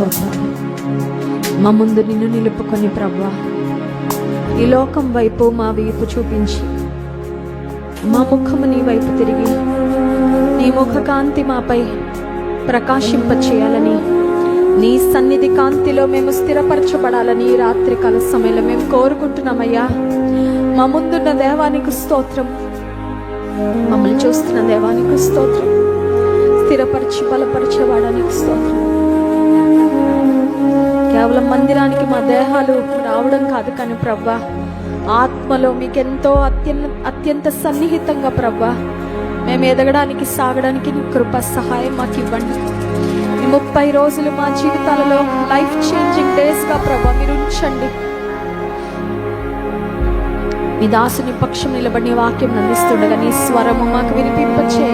స్తోత్రాలు. మా ముందు నిన్ను నిలుపుకొని ప్రభువా, ఈ లోకం వైపు మా వైపు చూపించి మా ముఖము నీ వైపు తిరిగి నీ ముఖ కాంతి మాపై ప్రకాశింపచేయాలని, నీ సన్నిధి కాంతిలో మేము స్థిరపరచబడాలని ఈ రాత్రికాల సమయంలో మేము కోరుకుంటున్నామయ్యా. మా ముందున్న దేవానికి స్తోత్రం, మమ్మల్ని చూస్తున్న దేవానికి స్తోత్రం, స్థిరపరిచి బలపరిచేవాడానికి స్తోత్రం. కేవలం మందిరానికి మా దేహాలు రావడం కాదు కానీ ప్రవ్వా, ఆత్మలో మీకెంతో అత్యంత సన్నిహితంగా ప్రవ్వా మేము ఎదగడానికి సాగడానికి నీ కృప సహాయం మాకు ఇవ్వండి. ఈ 30 రోజులు మా జీవితాలలో లైఫ్ చేంజింగ్ డేస్గా ప్రభా మీరు ఉంచండి. మీ దాసుని పక్షం నిలబడి వాక్యం అందిస్తుండగా నీ స్వరము మాకు వినిపింపచేయ.